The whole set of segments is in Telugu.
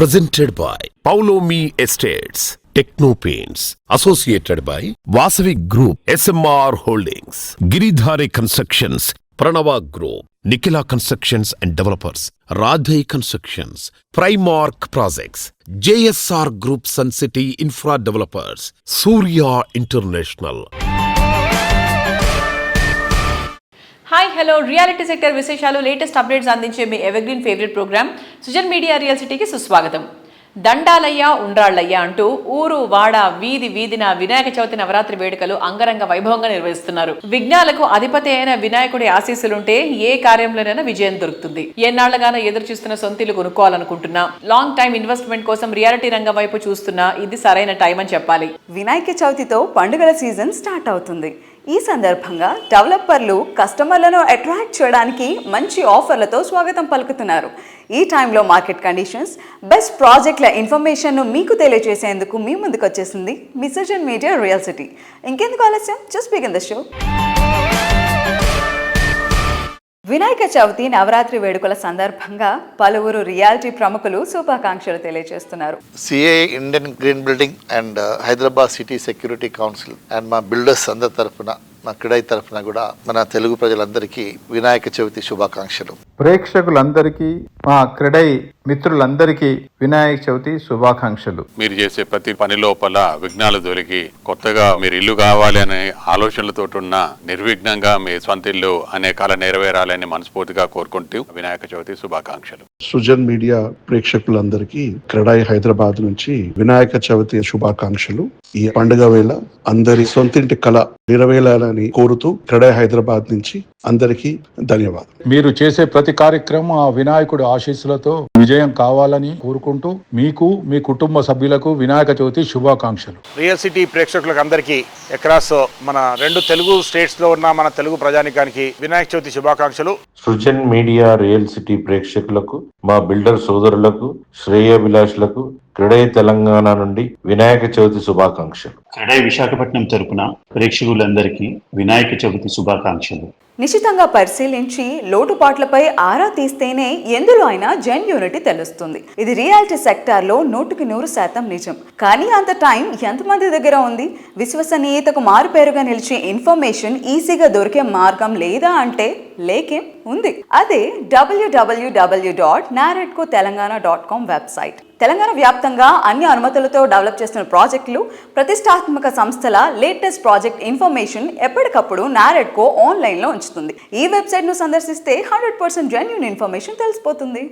presented by Paulomi Estates, Techno Paints, associated by Vasavi Group, SMR Holdings, Giridhari Constructions, Pranava Group, Nikhila Constructions and Developers, Radhai Constructions, Primark Projects, JSR Group Sun City Infra Developers, Surya International. Hi hello reality sector విశేషాలు లేటెస్ట్ అప్డేట్స్ అందించే మీ evergreen favourite programme Sujan media real సిటీకి సుస్వాగతం. దండాలయ్య ఉండ్రాళ్ళయ్య అంటూ ఊరు వాడ వీధి వీధిన వినాయక చవితి నవరాత్రి వేడుకలు అంగరంగ వైభవంగా నిర్వహిస్తున్నారు. విఘ్నాలకు అధిపతి అయిన వినాయకుడి ఆశీస్సులుంటే ఏ కార్యంలోనైనా విజయం దొరుకుతుంది. ఎన్నాళ్లుగానో ఎదురు చూస్తున్న సొంతిల్లు కొనుక్కోవాలనుకుంటున్నా, లాంగ్ టైం ఇన్వెస్ట్మెంట్ కోసం రియాలిటీ రంగం వైపు చూస్తున్నా ఇది సరైన టైం అని చెప్పాలి. వినాయక చవితితో పండుగల సీజన్ స్టార్ట్ అవుతుంది. ఈ సందర్భంగా డెవలపర్లు కస్టమర్లను అట్రాక్ట్ చేయడానికి మంచి ఆఫర్లతో స్వాగతం పలుకుతున్నారు. ఈ టైంలో మార్కెట్ కండిషన్స్, బెస్ట్ ప్రాజెక్టుల ఇన్ఫర్మేషన్ను మీకు తెలియజేసేందుకు మీ ముందుకు వచ్చేసింది మీ సుజన్ మీడియా రియల్ సిటీ. ఇంకెందుకు ఆలస్యం, just begin the show. Vinayaka Chavithi Navaratri వేడుకల సందర్భంగా పలువురు రియాలిటీ ప్రముఖులు శుభాకాంక్షలు తెలియజేస్తున్నారు. CA Indian green building and Hyderabad city security council and మా బిల్డర్స్ అందరి తరఫున, మా క్రీడై తరఫున కూడా మన తెలుగు ప్రజలందరికీ వినాయక చవితి శుభాకాంక్షలు. ప్రేక్షకులందరికీ, మా క్రీడై మిత్రులందరికీ వినాయక చవితి శుభాకాంక్షలు. మీరు చేసే ప్రతి పని లోపల విఘ్నాలు దొరికి కొత్తగా మీరు ఇల్లు కావాలి అనే ఆలోచనలతో ఉన్న నిర్విఘ్నంగా మీ సొంత ఇల్లు అనే కళ నెరవేరాలని మనస్ఫూర్తిగా కోరుకుంటూ వినాయక చవితి శుభాకాంక్షలు. సుజన్ మీడియా ప్రేక్షకులందరికీ క్రీడై హైదరాబాద్ నుంచి వినాయక చవితి శుభాకాంక్షలు. ఈ పండుగ వేళ అందరి సొంతింటి కళ నెరవేరాలని కోరుతూ క్రీడై హైదరాబాద్ నుంచి అందరికీ ధన్యవాదాలు. మీరు చేసే ప్రతి కార్యక్రమం ఆ వినాయకుడి ఆశీస్సులతో విజయం కావాలని కోరుకుంటూ మీకు, మీ కుటుంబ సభ్యులకు వినాయక చవితి శుభాకాంక్షలు. రియల్ సిటీ ప్రేక్షకులకు అందరికీ అక్రాస్ మన 2 తెలుగు స్టేట్స్ లో ఉన్న మన తెలుగు ప్రజానికానికి వినాయక చవితి శుభాకాంక్షలు. సుజన్ మీడియా రియల్ సిటీ ప్రేక్షకులకు, మా బిల్డర్ సోదరులకు, శ్రేయోభిలాషులకు క్రీడై తెలంగాణ నుండి వినాయక చవితి శుభాకాంక్షలు. క్రీడై విశాఖపట్నం తరపున ప్రేక్షకులందరికీ వినాయక చవితి శుభాకాంక్షలు. నిశితంగా పరిశీలించి లోటుపాట్లపై ఆరా తీస్తేనే ఎందులో అయినా జెన్యూనిటీ తెలుస్తుంది. ఇది రియాలిటీ సెక్టార్లో 100% నిజం. కానీ అంత టైం ఎంతమంది దగ్గర ఉంది? విశ్వసనీయతకు మారుపేరుగా నిలిచే ఇన్ఫర్మేషన్ ఈజీగా దొరికే మార్గం లేదా అంటే లేకేం ఉంది. అదే www.naredcotelangana.com వెబ్సైట్. తెలంగాణ వ్యాప్తంగా అన్ని అనుమతులతో డెవలప్ చేస్తున్న ప్రాజెక్టులు, ప్రతిష్టాత్మక సంస్థల లేటెస్ట్ ప్రాజెక్ట్ ఇన్ఫర్మేషన్ ఎప్పటికప్పుడు నారెడ్కో ఆన్లైన్లో ఉంచుతుంది. ఈ వెబ్సైట్ను సందర్శిస్తే 100% జెన్యూన్ ఇన్ఫర్మేషన్ తెలిసిపోతుంది.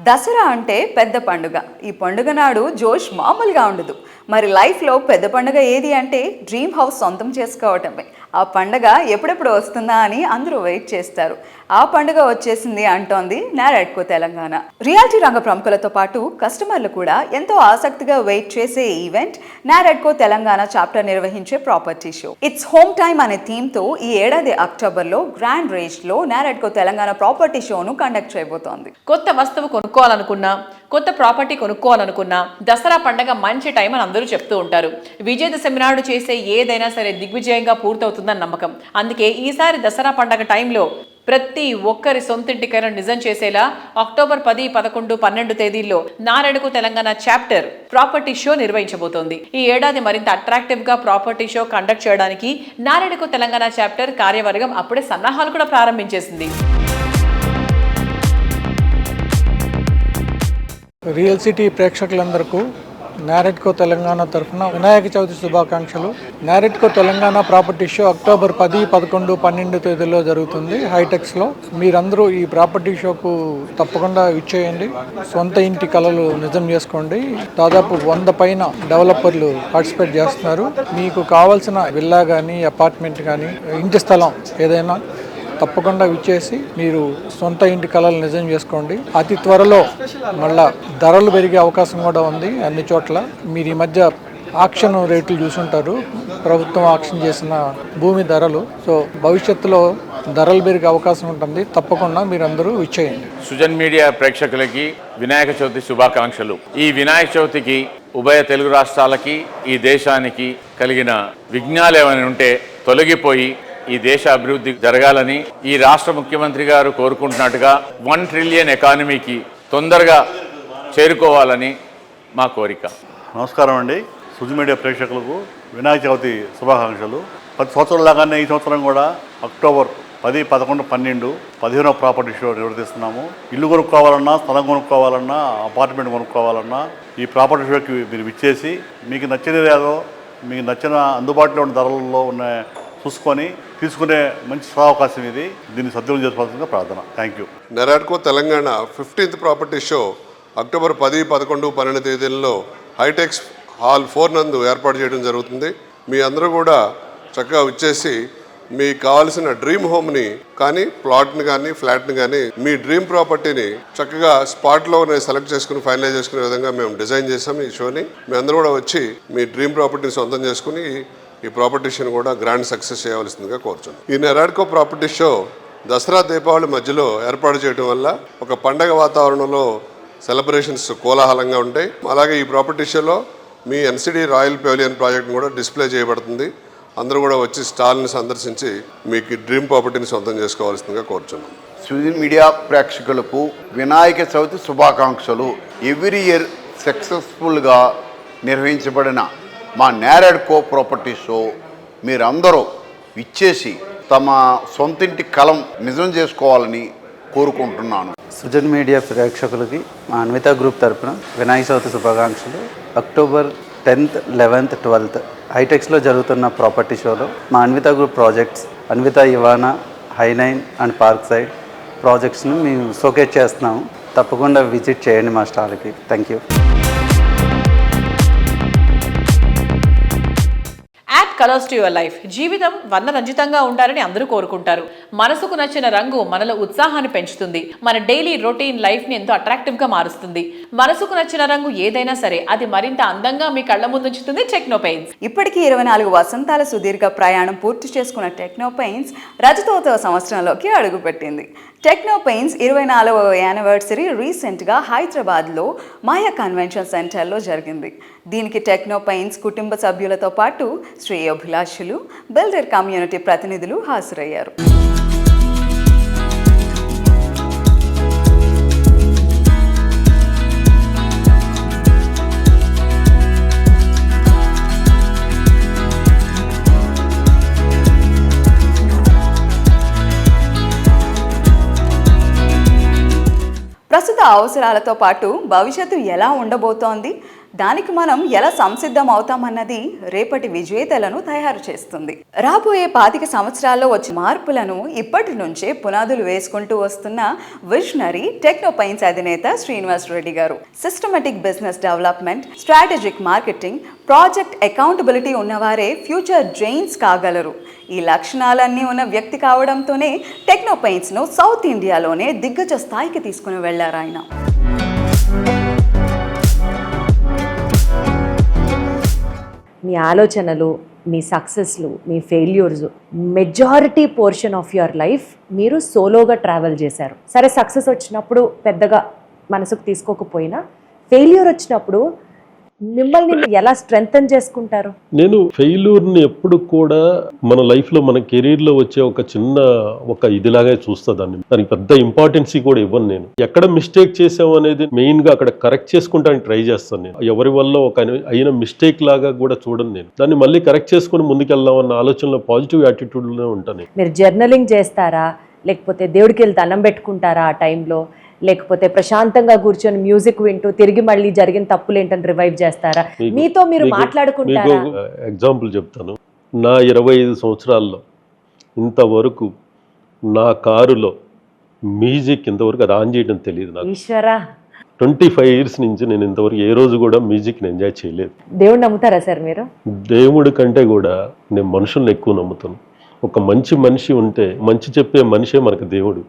దసరా అంటే పెద్ద పండుగ. ఈ పండుగ నాడు జోష్ మామూలుగా ఉండదు. మరి లైఫ్లో పెద్ద పండుగ ఏది అంటే డ్రీమ్ హౌస్ సొంతం చేసుకోవటమే. ఆ పండుగ ఎప్పుడెప్పుడు వస్తుందా అని అందరూ వెయిట్ చేస్తారు. ఆ పండుగ వచ్చేసింది అంటోంది నారెడ్కో తెలంగాణ. రియాలిటీ రంగ ప్రముఖులతో పాటు కస్టమర్లు కూడా ఎంతో ఆసక్తిగా వెయిట్ చేసే ఈవెంట్ నారెడ్కో తెలంగాణ చాప్టర్ నిర్వహించే property show. It's home time అనే థీమ్తో ఈ ఏడాది అక్టోబర్లో గ్రాండ్ రేజ్లో నారెడ్కో తెలంగాణ ప్రాపర్టీ షోను కండక్ట్ చేయబోతోంది. కొత్త వస్తువు కొనుక్కోవాలనుకున్నా, కొత్త ప్రాపర్టీ కొనుక్కోవాలనుకున్నా దసరా పండగ మంచి టైం అని అందరూ చెప్తూ ఉంటారు. విజయదశమి నాడు చేసే ఏదైనా సరే దిగ్విజయంగా పూర్తవుతుందని నమ్మకం. అందుకే ఈసారి దసరా పండగ టైంలో ప్రతి ఒక్కరి సొంతింటికైనా నిజం చేసేలా అక్టోబర్ 10, 11, 12 తేదీల్లో NAREDCO Telangana chapter property show నిర్వహించబోతోంది. ఈ ఏడాది మరింత అట్రాక్టివ్ గా ప్రాపర్టీ షో కండక్ట్ చేయడానికి నారెడ్కో తెలంగాణ చాప్టర్ కార్యవర్గం అప్పుడే సన్నాహాలు కూడా ప్రారంభించేసింది. రియల్ సిటీ ప్రేక్షకులందరికీ నారెడ్కో తెలంగాణ తరఫున వినాయక చవితి శుభాకాంక్షలు. NAREDCO Telangana property show October 10, 11, 12 తేదీల్లో జరుగుతుంది హైటెక్స్లో. మీరందరూ ఈ ప్రాపర్టీ షోకు తప్పకుండా ఇచ్చేయండి. సొంత ఇంటి కలలు నిజం చేసుకోండి. దాదాపు 100 పైన డెవలపర్లు పార్టిసిపేట్ చేస్తున్నారు. మీకు కావాల్సిన విల్లా కానీ, అపార్ట్మెంట్ కానీ, ఇంటి స్థలం ఏదైనా తప్పకుండా విచ్చేసి మీరు సొంత ఇంటి కళలు నిజం చేసుకోండి. అతి త్వరలో మళ్ళా ధరలు పెరిగే అవకాశం కూడా ఉంది అన్ని చోట్ల. మీరు ఈ మధ్య ఆక్షన్ రేట్లు చూసుంటారు, ప్రభుత్వం ఆక్షన్ చేసిన భూమి ధరలు. సో భవిష్యత్తులో ధరలు పెరిగే అవకాశం ఉంటుంది. తప్పకుండా మీరందరూ విచ్చేయండి. సుజన్ మీడియా ప్రేక్షకులకి వినాయక చవితి శుభాకాంక్షలు. ఈ వినాయక చవితికి ఉభయ తెలుగు రాష్ట్రాలకి, ఈ దేశానికి కలిగిన విఘ్నాలు ఏమైనా ఉంటే తొలగిపోయి ఈ దేశ అభివృద్ధి జరగాలని ఈ రాష్ట్ర ముఖ్యమంత్రి గారు కోరుకుంటున్నట్టుగా 1 ట్రిలియన్ ఎకానమీకి తొందరగా చేరుకోవాలని మా కోరిక. నమస్కారం అండి. సుజి మీడియా ప్రేక్షకులకు వినాయక చవితి శుభాకాంక్షలు. ప్రతి సంవత్సరం లాగానే ఈ సంవత్సరం కూడా అక్టోబర్ 10, 11, 12, 15వ ప్రాపర్టీ షో నిర్వహిస్తున్నాము. ఇల్లు కొనుక్కోవాలన్నా, స్థలం కొనుక్కోవాలన్నా, అపార్ట్మెంట్ కొనుక్కోవాలన్నా ఈ ప్రాపర్టీ షోకి మీరు విచ్చేసి మీకు నచ్చినది ఏదో మీకు నచ్చిన అందుబాటులో ఉన్న ధరలలో ఉన్న చూసుకొని తీసుకునే మంచి అవకాశం ఇది. దీన్ని సద్వినియోగం చేసుకోవాల్సిందిగా ప్రార్థన. Thank you. NAREDCO Telangana 15th property show October 10, 11, 12 తేదీల్లో హైటెక్స్ హాల్ 4 నందు ఏర్పాటు చేయడం జరుగుతుంది. మీ అందరూ కూడా చక్కగా వచ్చేసి మీకు కావాల్సిన డ్రీమ్ హోమ్ని కానీ, ప్లాట్ని కానీ, ఫ్లాట్ని కానీ, మీ డ్రీమ్ ప్రాపర్టీని చక్కగా స్పాట్లోనే సెలెక్ట్ చేసుకుని ఫైనలైజ్ చేసుకునే విధంగా మేము డిజైన్ చేసాం ఈ షోని. మీ అందరూ కూడా వచ్చి మీ డ్రీమ్ ప్రాపర్టీని సొంతం చేసుకుని ఈ ప్రాపర్టీ షోని కూడా గ్రాండ్ సక్సెస్ చేయవలసిందిగా కోరుచున్నాం. ఈ నెరాడ్కో ప్రాపర్టీ షో దసరా దీపావళి మధ్యలో ఏర్పాటు చేయడం వల్ల ఒక పండగ వాతావరణంలో సెలబ్రేషన్స్ కోలాహలంగా ఉంటాయి. అలాగే ఈ ప్రాపర్టీ షోలో మీ ఎన్సిడి రాయల్ పెవిలియన్ ప్రాజెక్ట్ని కూడా డిస్ప్లే చేయబడుతుంది. అందరూ కూడా వచ్చి స్టాల్ని సందర్శించి మీకు డ్రీమ్ ప్రాపర్టీని సొంతం చేసుకోవాల్సిందిగా కోరుచున్నాం. సుజి మీడియా ప్రేక్షకులకు వినాయక చవితి శుభాకాంక్షలు. ఎవ్రీ ఇయర్ సక్సెస్ఫుల్గా నిర్వహించబడిన మా నేరాడ్కో ప్రాపర్టీ షో మీరందరూ ఇచ్చేసి తమ సొంతింటి కలం నిజం చేసుకోవాలని కోరుకుంటున్నాను. సుజన్ మీడియా ప్రేక్షకులకి మా అన్విత గ్రూప్ తరపున వినాయక చవితి శుభాకాంక్షలు. అక్టోబర్ 10th, 11th, 12th హైటెక్స్లో జరుగుతున్న ప్రాపర్టీ షోలో మా Anvita group projects Anvita Ivana, హైనైన్ అండ్ పార్క్ సైడ్ ప్రాజెక్ట్స్ని మేము షోకేస్ చేస్తున్నాము. తప్పకుండా విజిట్ చేయండి మా స్టాల్కి. Thank you. Add colours to your life. జీవితం వర్ణరంజితంగా ఉండాలని అందరూ కోరుకుంటారు. మనసుకు నచ్చిన రంగు మనలో ఉత్సాహాన్ని పెంచుతుంది. మన డైలీ రొటీన్ లైఫ్ని ఎంతో అట్రాక్టివ్గా మారుస్తుంది. మనసుకు నచ్చిన రంగు ఏదైనా సరే అది మరింత అందంగా మీ కళ్ళ ముందుంచుతుంది టెక్నో పెయింట్స్. ఇప్పటికీ 24 వసంతాల సుదీర్ఘ ప్రయాణం పూర్తి చేసుకున్న టెక్నో పెయింట్స్ రజతోత్సవ సంవత్సరంలోకి అడుగుపెట్టింది. టెక్నో పెయింట్స్ 24వ యానివర్సరీ రీసెంట్గా హైదరాబాద్లో మాయా కన్వెన్షన్ సెంటర్లో జరిగింది. దీనికి టెక్నో పెయింట్స్ కుటుంబ సభ్యులతో పాటు శ్రేయోభిలాషులు, బిల్డర్ కమ్యూనిటీ ప్రతినిధులు హాజరయ్యారు. ప్రస్తుత అవసరాలతో పాటు భవిష్యత్తు ఎలా ఉండబోతోంది, దానికి మనం ఎలా సంసిద్ధం అవుతామన్నది రేపటి విజేతలను తయారు చేస్తుంది. రాబోయే 25 సంవత్సరాల్లో వచ్చే మార్పులను ఇప్పటి నుంచే పునాదులు వేసుకుంటూ వస్తున్న విజనరీ టెక్నో పెయింట్స్ అధినేత శ్రీనివాస్ రెడ్డి గారు. Systematic business development, strategic marketing, project accountability ఉన్నవారే ఫ్యూచర్ జైన్స్ కాగలరు. ఈ లక్షణాలన్నీ ఉన్న వ్యక్తి కావడంతోనే టెక్నో పెయింట్స్ను సౌత్ ఇండియాలోనే దిగ్గజ స్థాయికి తీసుకుని వెళ్లారు ఆయన. మీ ఆలోచనలు, మీ సక్సెస్లు, మీ failures, majority portion of your life మీరు సోలోగా ట్రావెల్ చేశారు. సరే, సక్సెస్ వచ్చినప్పుడు పెద్దగా మనసుకు తీసుకోకపోయినా ఫెయిల్యూర్ వచ్చినప్పుడు మిమ్మల్ని ఎలా స్ట్రెంగ్తన్ చేసుకుంటారు? నేను ఫెయిల్యూర్ని ఎప్పుడు కూడా మన లైఫ్లో మన కెరీర్లో వచ్చే ఒక ఇదిలాగే చూస్తా. దానికి పెద్ద ఇంపార్టెన్స్ కూడా ఇవ్వను. నేను ఎక్కడ మిస్టేక్ చేసాము అనేది మెయిన్గా అక్కడ కరెక్ట్ చేసుకుంటానికి ట్రై చేస్తాను. నేను ఎవరి వల్ల ఒక అయిన మిస్టేక్ లాగా కూడా చూడను. నేను దాన్ని మళ్ళీ కరెక్ట్ చేసుకుని ముందుకెళ్దాం అన్న ఆలోచనలో పాజిటివ్ యాటిట్యూడ్లోనే ఉంటాను. మీరు జర్నలింగ్ చేస్తారా, లేకపోతే దేవుడికి వెళ్ళి దండం పెట్టుకుంటారా ఆ టైంలో, లేకపోతే ప్రశాంతంగా కూర్చొని మ్యూజిక్ వింటూ తిరిగి మళ్ళీ జరిగిన తప్పులు ఏంటని రివైవ్ చేస్తారా? మీతో మీరు మాట్లాడుకుంటారా? ఎగ్జాంపుల్ చెప్తాను. నా 25 సంవత్సరాల్లో ఇంతవరకు నా కారులో మ్యూజిక్ ఇంతవరకు అది ఆన్ చేయడం తెలియదు నాకు. 25 years నుంచి నేను ఇంతవరకు ఏ రోజు కూడా మ్యూజిక్ని ఎంజాయ్ చేయలేదు. దేవుడు నమ్ముతారా సార్ మీరు? దేవుడి కంటే కూడా నేను మనుషుల్ని ఎక్కువ నమ్ముతాను. ఒక మంచి మనిషి ఉంటే, మంచి చెప్పే మనిషే మనకు దేవుడు.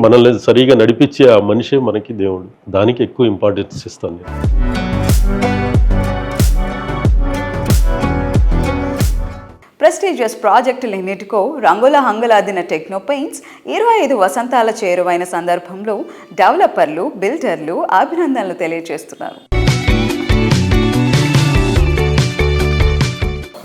మనల్ని సరిగా నడిపించే ఆ మనిషే మనకి దేవుడు. దానికి ఎక్కువ ఇంపార్టెన్స్ ఇస్తాను. ప్రెస్టీజియస్ ప్రాజెక్టులన్నిటికో రంగుల హంగులాదిన టెక్నో పెయింట్స్ 25 వసంతాల చేరువైన సందర్భంలో డెవలపర్లు, బిల్డర్లు అభినందనలు తెలియజేస్తున్నారు.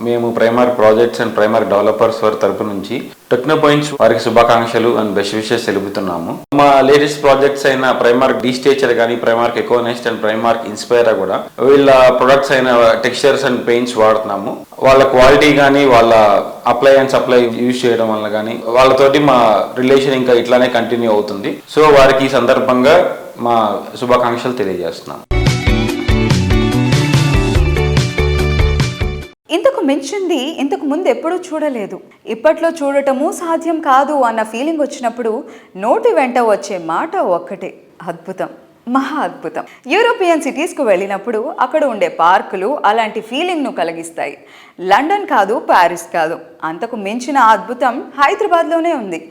మేము Primark projects and Primark developers వారి తరపు నుంచి టెక్నో పాయింట్స్ వారికి శుభాకాంక్షలు అండ్ బెస్ట్ విషెస్ తెలుపుతున్నాము. మా లేటెస్ట్ ప్రాజెక్ట్స్ అయిన ప్రైమార్క్ డీస్టేచర్ కానీ, Primark Econest and Primark Inspire కూడా వీళ్ళ ప్రొడక్ట్స్ అయిన టెక్స్చర్స్ అండ్ పెయింట్స్ వాడుతున్నాము. వాళ్ళ క్వాలిటీ కానీ, వాళ్ళ అప్లై అండ్ సప్లై యూజ్ చేయడం వల్ల కానీ వాళ్ళతోటి మా రిలేషన్ ఇంకా ఇట్లానే కంటిన్యూ అవుతుంది. సో వారికి ఈ సందర్భంగా మా శుభాకాంక్షలు తెలియజేస్తున్నాం. ఇంతకు మించింది ఇంతకు ముందు ఎప్పుడూ చూడలేదు. ఇప్పట్లో చూడటము సాధ్యం కాదు అన్న ఫీలింగ్ వచ్చినప్పుడు నోటి వెంట వచ్చే మాట ఒక్కటే, అద్భుతం, మహా అద్భుతం. యూరోపియన్ సిటీస్కు వెళ్ళినప్పుడు అక్కడ ఉండే పార్కులు అలాంటి ఫీలింగ్ను కలిగిస్తాయి. లండన్ కాదు, ప్యారిస్ కాదు, అంతకు మించిన అద్భుతం హైదరాబాద్లోనే ఉంది.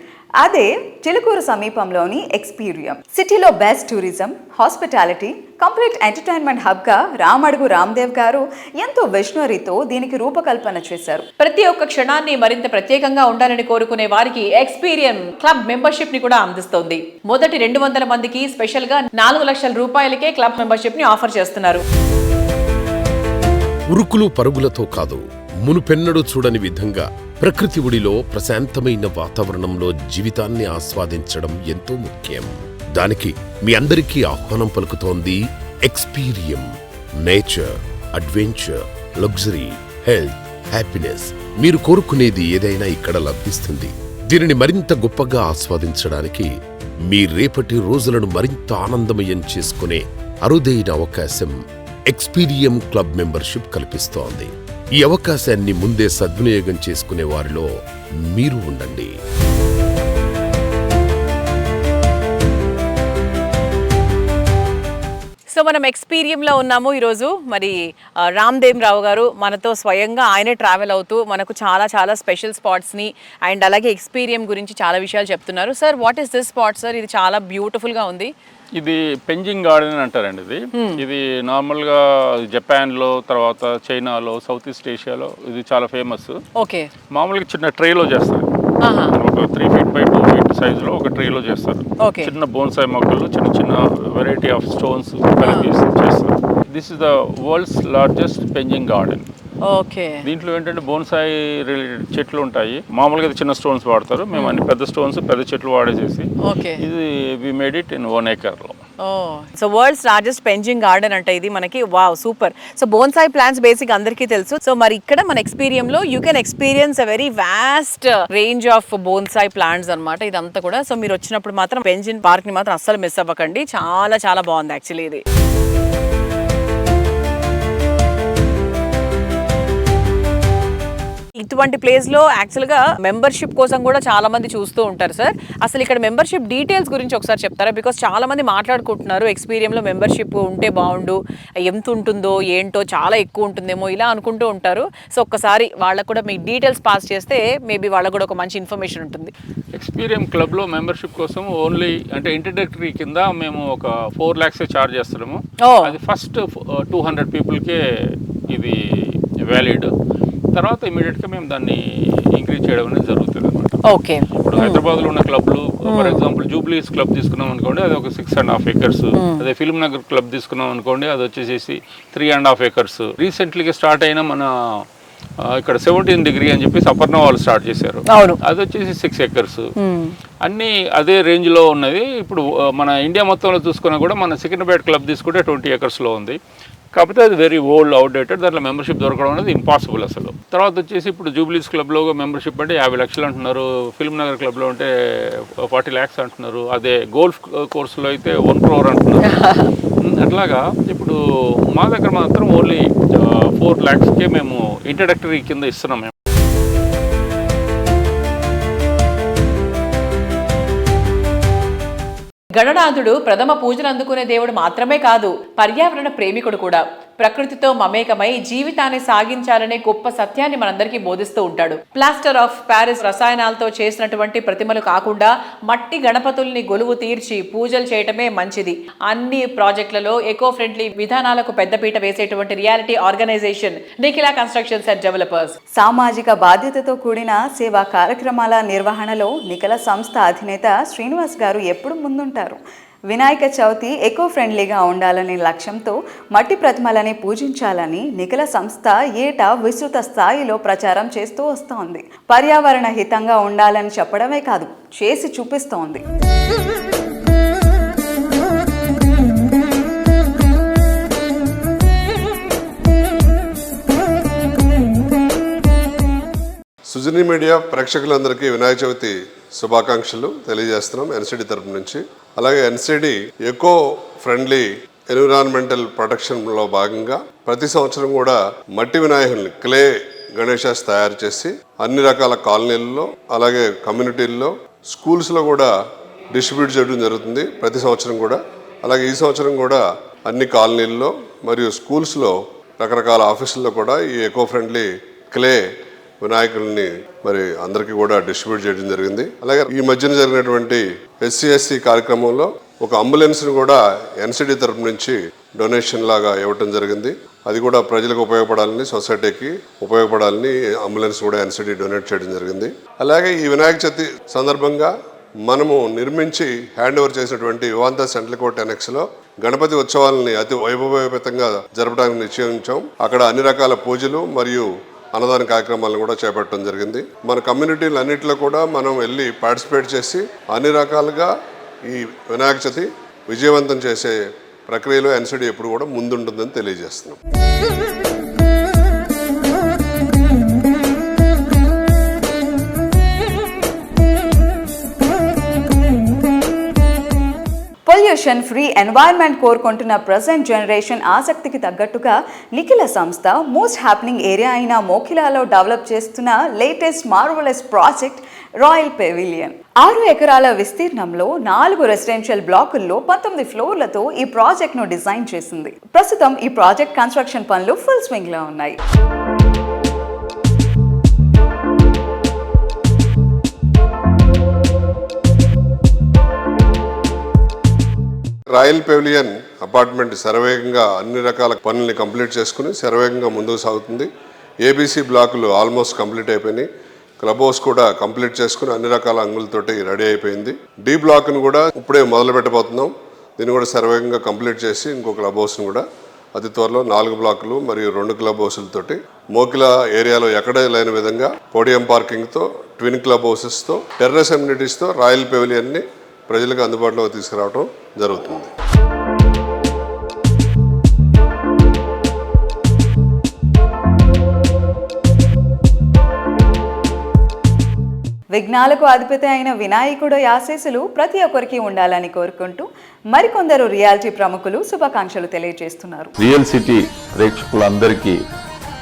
అదే చిలుకూరు సమీపంలోని ఎక్స్పీరియం. సిటీలో best tourism, hospitality, complete entertainment హబ్గా రామడుగు రామ్దేవ్ గారు ఎంతో విజనరీతో దీనికి రూపకల్పన చేశారు. ప్రతి ఒక్క క్షణాన్ని మరింత ప్రత్యేకంగా ఉండాలని కోరుకునే వారికి ఎక్స్పీరియం క్లబ్ మెంబర్షిప్ ని కూడా అందిస్తోంది. మొదటి 200 మందికి స్పెషల్ గా 4 లక్షల రూపాయలకే క్లబ్ మెంబర్షిప్ ని ఆఫర్ చేస్తున్నారు. ఉరుకులు పరుగులతో కాదు, మునుపెన్నడూ చూడని విధంగా ప్రకృతి ఒడిలో ప్రశాంతమైన వాతావరణంలో జీవితాన్ని ఆస్వాదించడం ఎంతో ముఖ్యం. దానికి మీ అందరికీ ఆహ్వానం పలుకుతోంది Experium. Nature, adventure, luxury, health, happiness, మీరు కోరుకునేది ఏదైనా ఇక్కడ లభిస్తుంది. దీనిని మరింత గొప్పగా ఆస్వాదించడానికి మీ రేపటి రోజులను మరింత ఆనందమయం చేసుకునే అరుదైన అవకాశం ఎక్స్పీరియం క్లబ్ మెంబర్షిప్ కల్పిస్తోంది. ఈ అవకాశాన్ని ముందే సద్వినియోగం చేసుకునే వారిలో మీరు ఉండండి. సో మనం ఎక్స్పీరియంలో ఉన్నాము ఈరోజు. మరి రామ్దేవ్ రావు గారు మనతో స్వయంగా ఆయనే ట్రావెల్ అవుతూ మనకు చాలా చాలా స్పెషల్ స్పాట్స్ని అండ్ అలాగే ఎక్స్పీరియం గురించి చాలా విషయాలు చెప్తున్నారు. Sir, what is this spot sir? ఇది చాలా బ్యూటిఫుల్గా ఉంది. ఇది పెంజింగ్ గార్డెన్ అంటారండి. ఇది నార్మల్గా జపాన్లో, తర్వాత చైనాలో, సౌత్ ఈస్ట్ ఏషియాలో ఇది చాలా ఫేమస్. ఓకే. మామూలుగా చిన్న ట్రేలో చేస్తారు. ఒక 3 feet by 2 feet సైజులో ఒక ట్రేలో చేస్తారు. చిన్న బోన్సాయి మొక్కలు, చిన్న చిన్న వెరైటీ ఆఫ్ స్టోన్స్ కలిపి చేస్తారు. This is the world's largest penjing garden. Okay. దీంట్లో ఏంటంటే బోన్సాయి రిలేటెడ్ చెట్లు ఉంటాయి. మామూలుగా చిన్న స్టోన్స్ వాడతారు, మేము అన్ని పెద్ద స్టోన్స్, పెద్ద చెట్లు వాడేసేసి ఇది we made it in 1 acre లో. So world's largest penjing garden అంటే ఇది మనకి. Wow, super. So bonsai plants basic అందరికీ తెలుసు. సో మరి ఇక్కడ మన ఎక్స్పీరియంలో you can experience a very vast range of bonsai plants అనమాట ఇదంతా కూడా. సో మీరు వచ్చినప్పుడు మాత్రం పెంజిన్ పార్క్ ని మాత్రం అస్సలు మిస్ అవ్వకండి. చాలా చాలా బాగుంది యాక్చువల్లీ ఇది. ఇటువంటి ప్లేస్ లో యాక్చువల్ గా మెంబర్షిప్ కోసం కూడా చాలా మంది చూస్తూ ఉంటారు. సార్, అసలు ఇక్కడ మెంబర్షిప్ డీటెయిల్స్ గురించి ఒకసారి చెప్తారా? బికాస్ చాలా మంది మాట్లాడుకుంటున్నారు ఎక్స్పీరియం లో మెంబర్షిప్ ఉంటే బాగుండు, ఎంత ఉంటుందో ఏంటో, చాలా ఎక్కువ ఉంటుందేమో ఇలా అనుకుంటూ ఉంటారు. సో ఒక్కసారి వాళ్ళకు కూడా మీ డీటెయిల్స్ పాస్ చేస్తే మేబీ వాళ్ళకు కూడా ఒక మంచి ఇన్ఫర్మేషన్ ఉంటుంది. ఎక్స్పీరియం క్లబ్ లో మెంబర్షిప్ కోసం ఓన్లీ అంటే ఇంట్రడక్టరీ కింద మేము ఒక 4 lakhs చార్జ్ చేస్తున్నాము. అది ఫస్ట్ 200 పీపుల్కే ఇది వ్యాలిడ్. తర్వాత ఇమీడియట్గా మేము దాన్ని ఇంక్రీజ్ చేయడం అనేది జరుగుతుంది అనమాట. ఓకే. ఇప్పుడు హైదరాబాద్లో ఉన్న క్లబ్లు, ఫర్ ఎగ్జాంపుల్ జూబ్లీస్ క్లబ్ తీసుకున్నాం అనుకోండి, అది ఒక 6.5 acres. అదే ఫిల్మ్ నగర్ క్లబ్ తీసుకున్నాం అనుకోండి, అది వచ్చేసి 3.5 acres. రీసెంట్లీగా స్టార్ట్ అయిన మన ఇక్కడ 17 degree అని చెప్పేసి అపర్ణ వాళ్ళు స్టార్ట్ చేశారు, అది వచ్చేసి 6 acres. అన్నీ అదే రేంజ్లో ఉన్నది. ఇప్పుడు మన ఇండియా మొత్తంలో చూసుకున్నా కూడా మన సికింద్రాబాద్ క్లబ్ తీసుకుంటే 20 acres ఉంది. కాకపోతే అది వెరీ ఓల్డ్, అవుట్డేటెడ్. దాంట్లో మెంబర్షిప్ దొరకడం అనేది ఇంపాసిబుల్ అసలు. తర్వాత వచ్చేసి ఇప్పుడు జూబ్లీస్ క్లబ్లో మెంబర్షిప్ అంటే 50 లక్షలు అంటున్నారు, ఫిల్మ్ నగర్ క్లబ్లో అంటే 40 lakhs అంటున్నారు, అదే గోల్ఫ్ కోర్సులో అయితే 1 crore అంటున్నారు. అట్లాగా ఇప్పుడు మా దగ్గర మాత్రం ఓన్లీ 4 lakhsకే మేము ఇంట్రడక్టరీ కింద ఇస్తున్నాం. మేము గణనాథుడు ప్రథమ పూజలు అందుకునే దేవుడు మాత్రమే కాదు, పర్యావరణ ప్రేమికుడు కూడా. ప్రకృతితో మమేకమై జీవితాన్ని సాగించాలనే గొప్ప సత్యాన్ని మనందరికీ బోధిస్తూ ఉంటాడు. ప్లాస్టర్ ఆఫ్ ప్యారిస్ రసాయనాలతో చేసినటువంటి ప్రతిమలు కాకుండా మట్టి గణపతుల్ని గొలువు తీర్చి పూజలు చేయటమే మంచిది. అన్ని ప్రాజెక్టులలో ఎకో ఫ్రెండ్లీ విధానాలకు పెద్దపీట వేసేటువంటి reality organization Nikhila constructions and developers. సామాజిక బాధ్యతతో కూడిన సేవా కార్యక్రమాల నిర్వహణలో నిఖిల సంస్థ అధినేత శ్రీనివాస్ గారు ఎప్పుడు ముందుంటారు. వినాయక చవితి ఎకో ఫ్రెండ్లీగా ఉండాలనే లక్ష్యంతో మట్టి ప్రతిమలని పూజించాలని నిఖిల సంస్థ ఏటా విస్తృత స్థాయిలో ప్రచారం చేస్తూ వస్తోంది. పర్యావరణ హితంగా ఉండాలని చెప్పడమే కాదు, చేసి చూపిస్తోంది. సుజనీ మీడియా ప్రేక్షకులందరికీ వినాయక చవితి శుభాకాంక్షలు తెలియజేస్తున్నాం ఎన్సిడి తరపు నుంచి. అలాగే ఎన్సిడి ఎకో ఫ్రెండ్లీ ఎన్విరాన్మెంటల్ ప్రొటెక్షన్లో భాగంగా ప్రతి సంవత్సరం కూడా మట్టి వినాయకుల్ని క్లే గణేశాస్ తయారు చేసి అన్ని రకాల కాలనీల్లో అలాగే కమ్యూనిటీల్లో స్కూల్స్లో కూడా డిస్ట్రిబ్యూట్ చేయడం జరుగుతుంది ప్రతి సంవత్సరం కూడా. అలాగే ఈ సంవత్సరం కూడా అన్ని కాలనీల్లో మరియు స్కూల్స్లో రకరకాల ఆఫీసుల్లో కూడా ఈ ఎకో ఫ్రెండ్లీ క్లే వినాయకుల్ని మరి అందరికీ కూడా డిస్ట్రిబ్యూట్ చేయడం జరిగింది. అలాగే ఈ మధ్యన జరిగినటువంటి SC/ST కార్యక్రమంలో ఒక అంబులెన్స్ని కూడా ఎన్సిడి తరపు నుంచి డొనేషన్ లాగా ఇవ్వటం జరిగింది. అది కూడా ప్రజలకు ఉపయోగపడాలని, సొసైటీకి ఉపయోగపడాలని అంబులెన్స్ కూడా ఎన్సిడి డొనేట్ చేయడం జరిగింది. అలాగే ఈ వినాయక చవితి సందర్భంగా మనము నిర్మించి హ్యాండ్ ఓవర్ చేసినటువంటి వివాంత సెంట్రల్ కోర్ట్ ఎనెక్స్లో గణపతి ఉత్సవాలని అతి వైభవపేతంగా జరపడానికి నిశ్చయించాం. అక్కడ అన్ని రకాల పూజలు మరియు అన్నదాన కార్యక్రమాలను కూడా చేపట్టడం జరిగింది. మన కమ్యూనిటీలు అన్నింటిలో కూడా మనం వెళ్ళి పార్టిసిపేట్ చేసి అన్ని రకాలుగా ఈ వినాయక చవితి విజయవంతం చేసే ప్రక్రియలో ఎన్సిడి ఎప్పుడు కూడా ముందుంటుందని తెలియజేస్తున్నాం. పొల్యూషన్ ఫ్రీ ఎన్వైర్న్మెంట్ కోరుకుంటున్న ప్రజెంట్ జనరేషన్ ఆసక్తికి తగ్గట్టుగా నిఖిల సంస్థ మోస్ట్ హ్యాపెనింగ్ ఏరియా అయిన మోఖిలాలో డెవలప్ చేస్తున్న latest marvellous project royal pavilion. 6 ఎకరాల విస్తీర్ణంలో 4 రెసిడెన్షియల్ బ్లాకుల్లో 19 ఫ్లోర్లతో ఈ ప్రాజెక్ట్ను డిజైన్ చేసింది. ప్రస్తుతం ఈ ప్రాజెక్ట్ కన్స్ట్రక్షన్ పనులు ఫుల్ స్వింగ్లో ఉన్నాయి. రాయల్ పెవిలియన్ అపార్ట్మెంట్ శరవేగంగా అన్ని రకాల పనుల్ని కంప్లీట్ చేసుకుని శరవేగంగా ముందుకు సాగుతుంది. ABC బ్లాకులు ఆల్మోస్ట్ కంప్లీట్ అయిపోయినాయి. క్లబ్ హౌస్ కూడా కంప్లీట్ చేసుకుని అన్ని రకాల అంగులతోటి రెడీ అయిపోయింది. D బ్లాక్ను కూడా ఇప్పుడే మొదలు పెట్టబోతున్నాం. దీన్ని కూడా శరవేగంగా కంప్లీట్ చేసి ఇంకో క్లబ్ హౌస్ను కూడా అతి త్వరలో 4 బ్లాకులు మరియు 2 క్లబ్ హౌసులతోటి మోకిలా ఏరియాలో ఎక్కడే లేని విధంగా పోడియం పార్కింగ్తో, ట్విన్ క్లబ్ హౌసెస్తో, టెర్రస్ అమ్యూనిటీస్తో రాయల్ పెవిలియన్ని ప్రజలకు అందుబాటులో తీసుకురావడం జరుగుతుంది. విఘ్నాలకు అధిపతి అయిన వినాయకుడు ఆశీస్సులు ప్రతి ఒక్కరికి ఉండాలని కోరుకుంటూ మరికొందరు రియాలిటీ ప్రముఖులు శుభాకాంక్షలు తెలియజేస్తున్నారు. రియల్ సిటీ ప్రేక్షకులందరికీ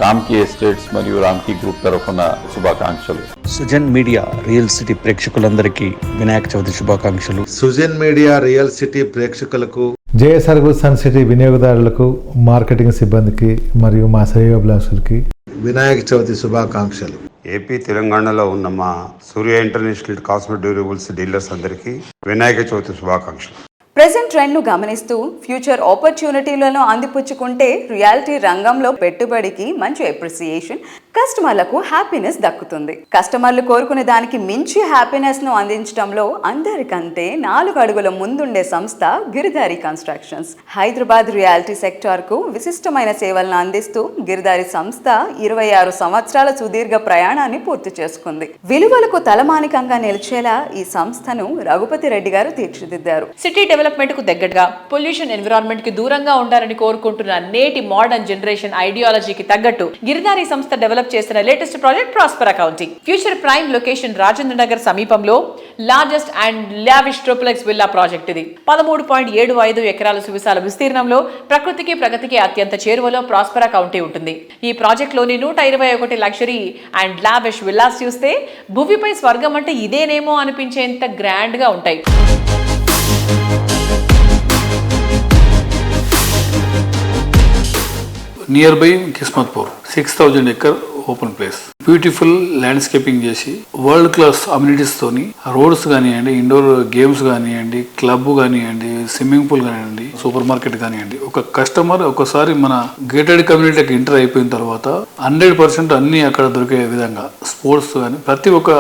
రామ్కీ ఎస్టేట్స్ మరియు రామ్కీ గ్రూప్ తరఫున శుభాకాంక్షలు. సుజన్ మీడియా రియల్ సిటీ ప్రేక్షకులందరికీ వినాయక చవితి శుభాకాంక్షలు. సుజన్ మీడియా రియల్ సిటీ ప్రేక్షకులకు, జేఎస్ఆర్ సన్ సిటీ వినియోగదారులకు, మార్కెటింగ్ సిబ్బందికి మరియు మా శ్రేయోభిలాషులకి వినాయక చవితి శుభాకాంక్షలు. ఏపీ తెలంగాణలో ఉన్న మా సూర్య ఇంటర్నేషనల్ కాస్మెటిక్ డ్యూరబుల్స్ డీలర్స్ అందరికీ వినాయక చవితి శుభాకాంక్షలు. ప్రెజెంట్ ట్రెండ్ను గమనిస్తూ ఫ్యూచర్ ఆపర్చునిటీలను అందిపుచ్చుకుంటే రియాలిటీ రంగంలో పెట్టుబడికి మంచి అప్రిసియేషన్, కస్టమర్లకు హ్యాపీనెస్ దక్కుతుంది. కస్టమర్లు కోరుకునే దానికి మించి హ్యాపీనెస్ను అందించడంలో అందరికంటే 4 అడుగుల ముందుండే సంస్థ గిరిధారి కన్స్ట్రక్షన్స్. హైదరాబాద్ రియాలిటీ సెక్టార్కు విశిష్టమైన సేవలను అందిస్తూ గిరిధారి సంస్థ 26 సంవత్సరాల సుదీర్ఘ ప్రయాణాన్ని పూర్తి చేసుకుంది. విలువలకు తలమానికంగా నిలిచేలా ఈ సంస్థను రఘుపతి రెడ్డి గారు తీర్చిదిద్దారు. సిటీ డెవలప్మెంట్ కు దగ్గరగా పొల్యూషన్ ఎన్విరాన్మెంట్ కి దూరంగా ఉండాలని కోరుకుంటున్న నేటి మోడర్న్ జనరేషన్ ఐడియాలజీకి తగ్గట్టు గిరిధారి సంస్థ డెవలప్ చేస్తున్న latest project prosper accounting. Future prime location Rajendra Nagar సమీపంలో largest and lavish triplex villa project ఇది. 13.75 ఎకరాల సువిశాల విస్తీర్ణంలో ప్రకృతికి ప్రగతికి అత్యంత చేరువలో ప్రాస్పర్ కౌంటీ ఉంటుంది. ఈ ప్రాజెక్ట్ లోని 121 లగ్జరీ అండ్ లావిష్ విల్లాస్ చూస్తే భూమిపై స్వర్గం అంటే ఇదేనేమో అనిపించేంత గ్రాండ్ గా ఉంటాయి. Near by Kismatpur 6,000 acre open place, beautiful landscaping చేసి వరల్డ్ క్లాస్ అమ్యూనిటీస్ తోని రోడ్స్ కానివ్వండి, ఇండోర్ గేమ్స్ కానివ్వండి, క్లబ్ కానివ్వండి, స్విమ్మింగ్ పూల్ కానివ్వండి, సూపర్ మార్కెట్ కానివ్వండి. ఒక కస్టమర్ ఒకసారి మన గేటెడ్ కమ్యూనిటీకి ఎంటర్ అయిపోయిన తర్వాత 100% అన్ని అక్కడ దొరికే విధంగా స్పోర్ట్స్ కానీ ప్రతి ఒక్క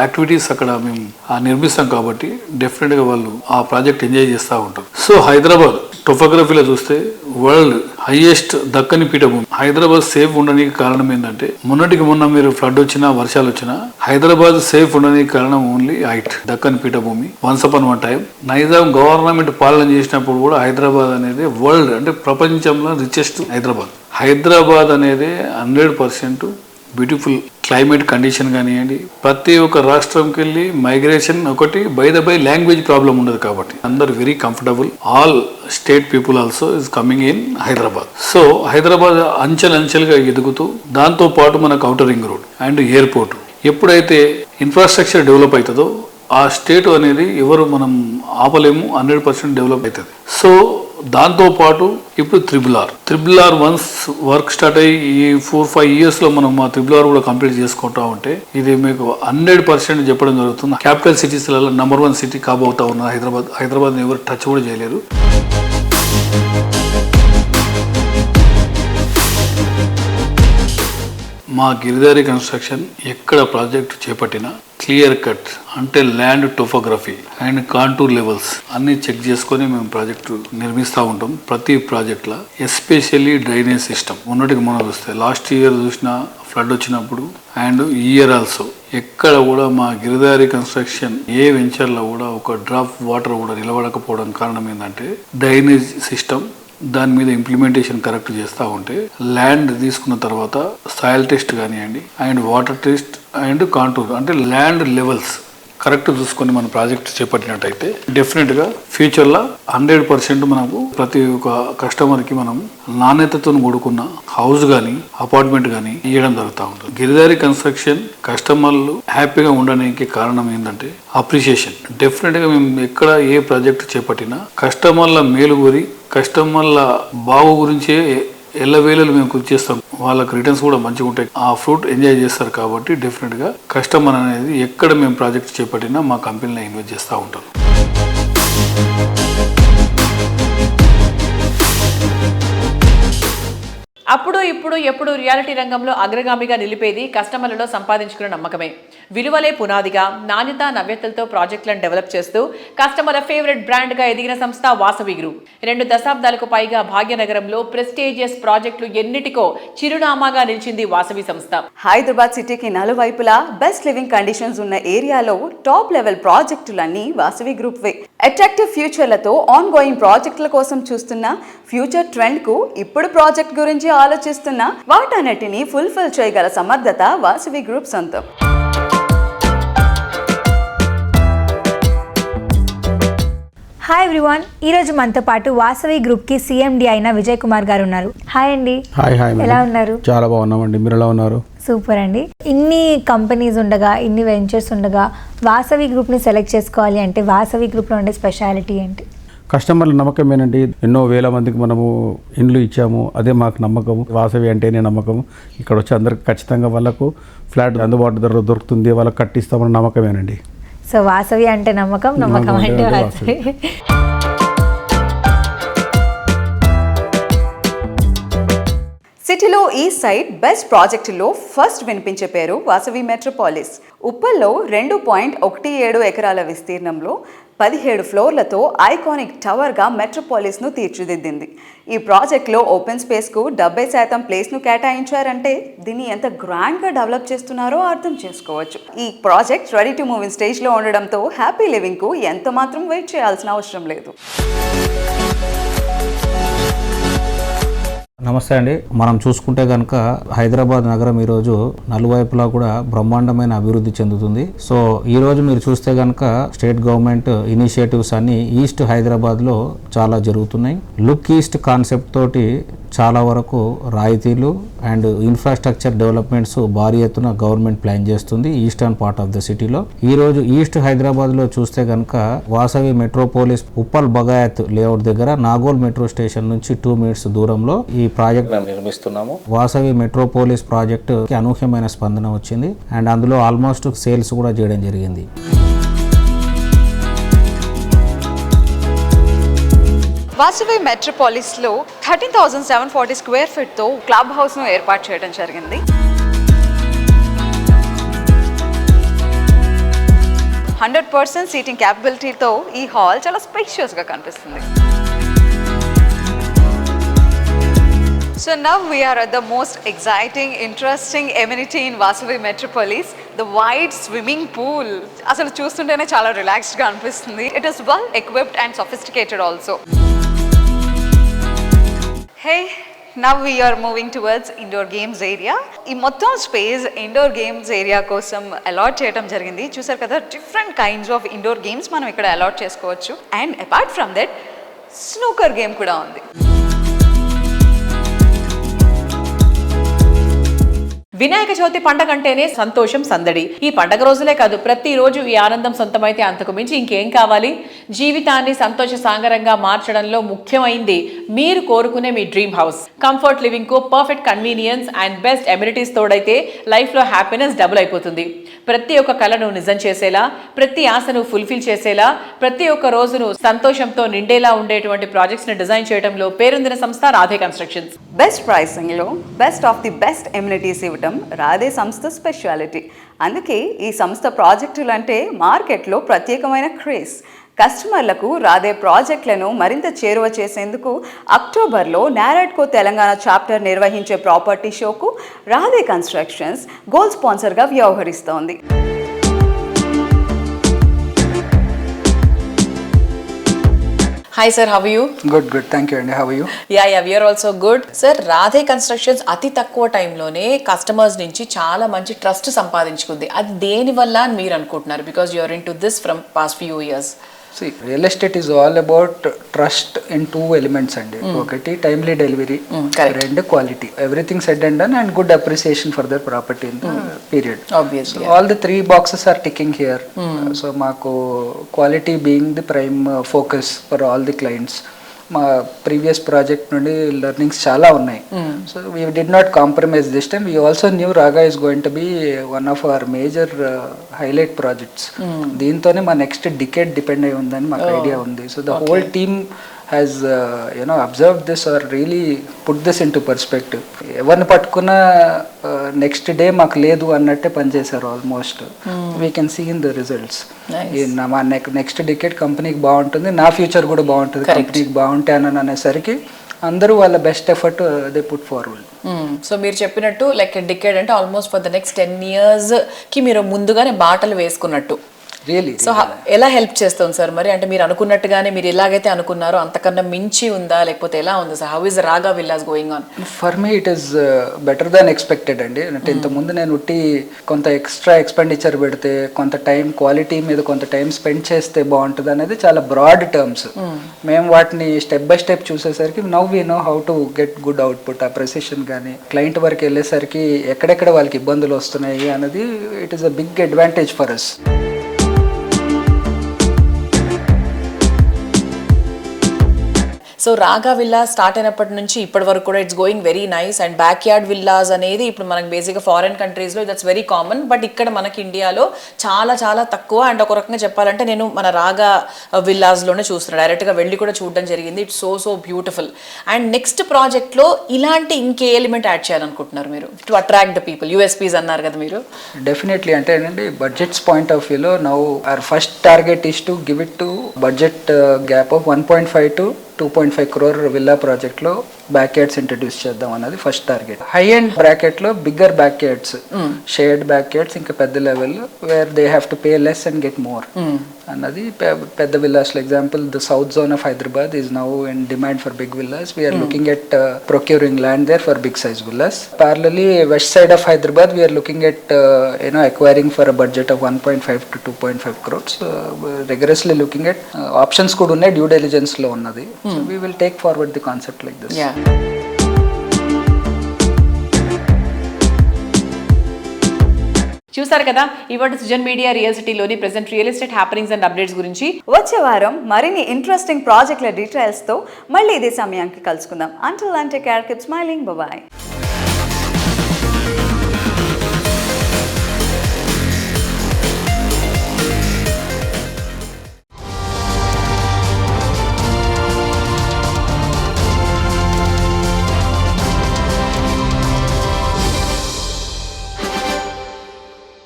యాక్టివిటీస్ అక్కడ మేము నిర్మిస్తాం కాబట్టి డెఫినెట్ గా వాళ్ళు ఆ ప్రాజెక్ట్ ఎంజాయ్ చేస్తూ ఉంటారు. సో హైదరాబాద్ టోపోగ్రఫీలో చూస్తే వరల్డ్ హైయెస్ట్ దక్కని పీఠభూమి. హైదరాబాద్ సేఫ్ ఉండడానికి కారణం ఏంటంటే మొన్నటికి మొన్న మీరు ఫ్లడ్ వచ్చినా వర్షాలు వచ్చినా హైదరాబాద్ సేఫ్ ఉండడానికి కారణం ఓన్లీ హైట్, దక్కని పీఠభూమి. Once upon one time Nizam government పాలన చేసినప్పుడు కూడా హైదరాబాద్ అనేది వరల్డ్ అంటే ప్రపంచంలో రిచెస్ట్ హైదరాబాద్ అనేది 100% బ్యూటిఫుల్ క్లైమేట్ కండిషన్ కానివ్వండి, ప్రతి ఒక్క రాష్ట్రంకి వెళ్ళి మైగ్రేషన్ ఒకటి బై లాంగ్వేజ్ ప్రాబ్లం ఉండదు కాబట్టి అందరు very comfortable. All state people also is coming in Hyderabad. So Hyderabad అంచెలంచెలుగా ఎదుగుతూ దాంతో పాటు మనకు outer ring road and airport ఎప్పుడైతే ఇన్ఫ్రాస్ట్రక్చర్ డెవలప్ అవుతుందో ఆ స్టేట్ అనేది ఎవరు మనం ఆపలేము, 100% డెవలప్ అవుతుంది. సో దాంతో పాటు ఇప్పుడు triple R once work start అయ్యి ఈ 4-5 yearsలో మనం మా త్రిబుల్ ఆర్ కూడా కంప్లీట్ చేసుకుంటా ఉంటే ఇది మీకు 100% చెప్పడం జరుగుతుంది. క్యాపిటల్ సిటీస్లలో నెంబర్ 1 సిటీ కాబోతా ఉన్న హైదరాబాద్ ఎవరు టచ్ కూడా చేయలేరు. మా గిరిదారి కన్స్ట్రక్షన్ ఎక్కడ ప్రాజెక్ట్ చేపట్టినా క్లియర్ కట్ అంటే land topography and contour levels అన్ని చెక్ చేసుకొని మేము ప్రాజెక్టు నిర్మిస్తూ ఉంటాం. ప్రతి ప్రాజెక్ట్లో ఎస్పెషల్లీ డ్రైనేజ్ సిస్టమ్ మొన్నటికి మనం చూస్తే లాస్ట్ ఇయర్ చూసిన ఫ్లడ్ వచ్చినప్పుడు అండ్ ఈ ఇయర్ ఆల్సో ఎక్కడ కూడా మా గిరిదారి కన్స్ట్రక్షన్ ఏ వెంచర్లో కూడా ఒక డ్రాప్ వాటర్ కూడా నిలబడకపోవడం కారణం ఏంటంటే డ్రైనేజ్ సిస్టమ్ దాని మీద ఇంప్లిమెంటేషన్ కరెక్ట్ చేస్తూ ఉంటే ల్యాండ్ తీసుకున్న తర్వాత సాయిల్ టెస్ట్ కానివ్వండి and water test and contour అంటే ల్యాండ్ లెవెల్స్ కరెక్ట్ చూసుకొని మన ప్రాజెక్ట్ చేపట్టినట్టయితే డెఫినెట్గా ఫ్యూచర్లో 100% మనకు ప్రతి ఒక్క కస్టమర్కి మనం నాణ్యతతో కూడుకున్న హౌస్ కానీ అపార్ట్మెంట్ కానీ ఇవ్వడం జరుగుతూ ఉంటుంది. గిరిదారి కన్స్ట్రక్షన్ కస్టమర్లు హ్యాపీగా ఉండడానికి కారణం ఏంటంటే అప్రిషియేషన్. డెఫినెట్గా మేము ఎక్కడ ఏ ప్రాజెక్ట్ చేపట్టినా కస్టమర్ల మేలు గురి కస్టమర్ల బాగు గురించే ఎల్లవేళలు మేము కృషి చేస్తాం. వాళ్ళకి రిటర్న్స్ కూడా మంచిగా ఉంటాయి, ఆ ఫ్రూట్ ఎంజాయ్ చేస్తారు. కాబట్టి డెఫినెట్గా కస్టమర్ అనేది ఎక్కడ మేము ప్రాజెక్ట్ చేపట్టినా మా కంపెనీలో ఇన్వెస్ట్ చేస్తూ ఉంటాం. అప్పుడు ఇప్పుడు ఎప్పుడు రియాలిటీ రంగంలో అగ్రగామిగా నిలిపేది కస్టమర్లలో సంపాదించుకున్న నమ్మకమే. విలువలే పునాదిగా నాణ్యత నవ్యతలతో ప్రాజెక్టులను డెవలప్ చేస్తూ కస్టమర్ల ఫేవరెట్ బ్రాండ్గా ఎదిగిన సంస్థ వాసవి గ్రూప్. 2 దశాబ్దాలకు పైగా భాగ్యనగరంలో ప్రెస్టీజియస్ ప్రాజెక్టులు ఎన్నిటికో చిరునామాగా నిలిచింది వాసవి సంస్థ. హైదరాబాద్ సిటీకి నలువైపులా బెస్ట్ లివింగ్ కండిషన్స్ ఉన్న ఏరియాలో టాప్ లెవెల్ ప్రాజెక్టులన్నీ వాసవి గ్రూప్ వే. అట్రాక్టివ్ ఫ్యూచర్లతో ఆన్ గోయింగ్ ప్రాజెక్టుల కోసం చూస్తున్న ఫ్యూచర్ ట్రెండ్ కు ఇప్పుడు ప్రాజెక్ట్ గురించి ఆలోచిస్తున్న వాటన్నిటిని ఫుల్ఫిల్ చేయగల సమర్థత వాసవి గ్రూప్ సొంతం. హాయ్ ఎవ్రీవన్, ఈరోజు మనతో పాటు వాసవి గ్రూప్కి సిఎండి అయిన విజయ్ కుమార్ గారు ఉన్నారు. హాయ్ అండి. హాయ్. ఎలా ఉన్నారు? చాలా బాగున్నామండి, మీరు ఎలా ఉన్నారు? సూపర్ అండి. ఇన్ని కంపెనీస్ ఉండగా, ఇన్ని వెంచర్స్ ఉండగా వాసవి గ్రూప్ని సెలెక్ట్ చేసుకోవాలి అంటే వాసవి గ్రూప్లో ఉండే స్పెషాలిటీ ఏంటి? కస్టమర్ల నమ్మకమేనండి. ఎన్నో వేల మందికి మనము ఇండ్లు ఇచ్చాము, అదే మాకు నమ్మకం. వాసవి అంటేనే నమ్మకం. ఇక్కడ వచ్చి అందరికి ఖచ్చితంగా వాళ్ళకు ఫ్లాట్ అందుబాటు ధరలో దొరుకుతుంది, వాళ్ళకి కట్టిస్తామన్న నమ్మకమేనండి. సో వాసవి అంటే నమ్మకం, నమ్మకం అంటే వాసవి. సిటీలో ఈ సైట్ బెస్ట్ ప్రాజెక్టులో ఫస్ట్ వినిపించే పేరు వాసవి మెట్రోపాలిస్. ఉప్పల్లో 2.17 ఎకరాల విస్తీర్ణంలో 17 ఫ్లోర్లతో ఐకానిక్ టవర్గా మెట్రోపాలిస్ను తీర్చిదిద్దింది. ఈ ప్రాజెక్ట్లో ఓపెన్ స్పేస్కు 70% ప్లేస్ను కేటాయించారంటే దీన్ని ఎంత గ్రాండ్గా డెవలప్ చేస్తున్నారో అర్థం చేసుకోవచ్చు. ఈ project ready to move in స్టేజ్లో ఉండడంతో హ్యాపీ లివింగ్కు ఎంత మాత్రం వెయిట్ చేయాల్సిన అవసరం లేదు. నమస్తే అండి. మనం చూసుకుంటే కనుక హైదరాబాద్ నగరం ఈరోజు నలువైపులా కూడా బ్రహ్మాండమైన అభివృద్ధి చెందుతుంది. సో ఈ రోజు మీరు చూస్తే కనుక స్టేట్ గవర్నమెంట్ ఇనిషియేటివ్స్ అన్ని ఈస్ట్ హైదరాబాద్లో చాలా జరుగుతున్నాయి. లుక్ ఈస్ట్ కాన్సెప్ట్ తోటి చాలా వరకు రాయితీలు అండ్ ఇన్ఫ్రాస్ట్రక్చర్ డెవలప్మెంట్స్ భారీ ఎత్తున గవర్నమెంట్ ప్లాన్ చేస్తుంది ఈస్టర్న్ పార్ట్ ఆఫ్ ద సిటీలో. ఈ రోజు ఈస్ట్ హైదరాబాద్లో చూస్తే కనుక వాసవి మెట్రోపోలిస్ ఉప్పల్ బగాయత్ లేఅవుట్ దగ్గర నాగోల్ మెట్రో స్టేషన్ నుంచి 2 minutes దూరంలో ఈ ప్రాజెక్ట్ నిర్మిస్తున్నాము. వాసవి మెట్రోపోలిస్ ప్రాజెక్ట్ కి అనూహ్యమైన స్పందన వచ్చింది అండ్ అందులో ఆల్మోస్ట్ సేల్స్ కూడా చేయడం జరిగింది. వాసవి మెట్రోపాలిస్లో 13,740 square feetతో క్లబ్ హౌస్ను ఏర్పాటు చేయడం జరిగింది. 100% సీటింగ్ క్యాపబిలిటీతో ఈ హాల్ చాలా స్పేషియస్గా కనిపిస్తుంది. So now we are at the most exciting, interesting amenity in Vasavi Metropolis, the wide swimming pool. అసలు చూస్తుంటేనే చాలా రిలాక్స్డ్గా అనిపిస్తుంది. It is well equipped and sophisticated also. Hey, now we are moving towards indoor games area. ఈ మొత్తం స్పేస్ ఇండోర్ గేమ్స్ ఏరియా కోసం అలాట్ చేయడం జరిగింది. చూసారు కదా, different kinds of indoor games మనం ఇక్కడ అలాట్ చేసుకోవచ్చు. And apart from that snooker game కూడా ఉంది. వినాయక చవితి పండగ అంటేనే సంతోషం, సందడి. ఈ పండగ రోజులే కాదు, ప్రతిరోజు ఈ ఆనందం సొంతమైతే అంతకు మించి ఇంకేం కావాలి? జీవితాన్ని సంతోష సాగరంగా మార్చడంలో ముఖ్యమైంది మీరు కోరుకునే మీ డ్రీమ్ హౌస్. కంఫర్ట్ లివింగ్ కు perfect convenience and best amenities తోడైతే లైఫ్ లో హ్యాపీనెస్ డబుల్ అయిపోతుంది. ప్రతి ఒక్క కళను నిజం చేసేలా, ప్రతి ఆశను ఫుల్ఫిల్ చేసేలా, ప్రతి ఒక్క రోజును సంతోషంతో నిండేలా ఉండేటువంటి ప్రాజెక్ట్స్ ని డిజైన్ చేయడంలో పేరొందిన సంస్థ రాధే కన్స్ట్రక్షన్స్. బెస్ట్ ప్రైసింగ్లో best of the best amenities ఇవ్వడం రాధే సంస్థ స్పెషాలిటీ. అందుకే ఈ సంస్థ ప్రాజెక్టులు అంటే మార్కెట్లో ప్రత్యేకమైన క్రేజ్. కస్టమర్లకు రాధే ప్రాజెక్టులను మరింత చేరువ చేసేందుకు అక్టోబర్లో నారాడ్కో తెలంగాణ చాప్టర్ నిర్వహించే ప్రాపర్టీ షోకు రాధే కన్స్ట్రక్షన్స్ గోల్డ్ స్పాన్సర్గా వ్యవహరిస్తోంది. Hi sir, how are you? Good, thank you. And how are you? Yeah, we are also good. Sir, Radhe constructions అతి తక్కువ టైంలోనే కస్టమర్స్ నుంచి చాలా మంచి ట్రస్ట్ సంపాదించుకుంది. అది దేని వల్ల అని మీరు అనుకుంటున్నారు? Because you are into this from past few years. See, real estate is all about trust in 2 elements అండి. ఒకటి టైమ్లీ డెలివరీ, రెండు quality. Everything said and done and good appreciation for their property in the period. Obviously. So all the 3 boxes are ticking here. So మాకు quality being the prime focus for all the clients. మా ప్రీవియస్ ప్రాజెక్ట్ నుండి లెర్నింగ్స్ చాలా ఉన్నాయి. So we did not compromise this time. We also new raga is going to be one of our major highlight projects. దీంతోనే మా నెక్స్ట్ డికేడ్ డిపెండ్ అయి ఉందని మాకు ఐడియా ఉంది. So the whole team has observed this or really put this into perspective. ఎవరిని పట్టుకున్న నెక్స్ట్ డే మాకు లేదు అన్నట్టే పనిచేశారు almost. We can see in the results. మా నెక్స్ట్ డికేడ్ కంపెనీకి బాగుంటుంది, నా ఫ్యూచర్ కూడా బాగుంటుంది, కంపెనీకి బాగుంటానని అనేసరికి అందరూ వాళ్ళ best effort they put forward. So మీరు చెప్పినట్టు లైక్ డికేడ్ అంటే almost for the next 10 years కి మీరు ముందుగానే బాటలు వేసుకున్నట్టు. సో ఎలా హెల్ప్ చేస్తుంది సార్ మరి? అంటే మీరు అనుకున్నట్టుగానే మీరు ఎలాగైతే అనుకున్నారో అంతకన్నా మించి ఉందా, లేకపోతే ఎలా ఉంది సార్? హౌ ఇస్ రాగా villas going on? For me it is better than expected అండి. అంటే ఇంతకుముందు నేను ఉట్టి కొంత ఎక్స్ట్రా ఎక్స్పెండిచర్ పెడితే, కొంత టైం క్వాలిటీ మీద కొంత టైం స్పెండ్ చేస్తే బాగుంటుంది అనేది చాలా బ్రాడ్ టర్మ్స్. మేము వాటిని స్టెప్ బై స్టెప్ చూసేసరికి now we know how to get good output. Appreciation కానీ క్లయింట్ వరకు వెళ్ళేసరికి ఎక్కడెక్కడ వాళ్ళకి ఇబ్బందులు వస్తున్నాయి అన్నది it is a big advantage for us. So Raga villa start అయినప్పటి నుంచి ఇప్పటి వరకు కూడా it's going very nice. And backyard villas అనేది ఇప్పుడు మనకి బేసిక్గా ఫారెన్ కంట్రీస్లో దట్స్ వెరీ కామన్. బట్ ఇక్కడ మనకి ఇండియాలో చాలా చాలా తక్కువ. అండ్ ఒక రకంగా చెప్పాలంటే నేను మన రాగా విల్లాస్లోనే చూస్తున్నాను, డైరెక్ట్గా వెళ్ళి కూడా చూడడం జరిగింది. It's so beautiful. And next ప్రాజెక్ట్లో ఇలాంటి ఇంకే ఎలిమెంట్ యాడ్ చేయాలనుకుంటున్నారు మీరు to attract the people? USPs అన్నారు కదా మీరు. డెఫినెట్లీ. అంటే ఏంటంటే బడ్జెట్స్ పాయింట్ ఆఫ్ వ్యూలో now our first target is to give it to budget gap of 1.5 to 2.5 crore villa ప్రాజెక్ట్లో బ్యాక్ యార్డ్స్ ఇంట్రడ్యూస్ చేద్దాం అన్నది ఫస్ట్ టార్గెట్. హై ఎండ్ బ్రాకెట్లో bigger back yards, shared back yards, ఇంకా పెద్ద level where they have to pay less and get more అన్నది పెద్ద విల్లాస్లో. Example the south zone of Hyderabad is now in demand for big villas. We are looking at procuring land there for big size villas. Parallelly, west side of Hyderabad, we are looking at acquiring for a budget of 1.5 to 2.5 crores. Rigorously looking at options could unna due diligence lo unnadi. So we will take forward the concept like this. Yeah. చూసారు కదా ఇవాటి సుజన్ మీడియా రియల్ సిటీలోని present real estate happenings and updates గురించి. వచ్చే వారం మరిన్ని ఇంట్రెస్టింగ్ ప్రాజెక్టుల డీటెయిల్స్తో మళ్ళీ ఇదే సమయానికి కలుసుకుందాం. Until then take care, keep smiling, by.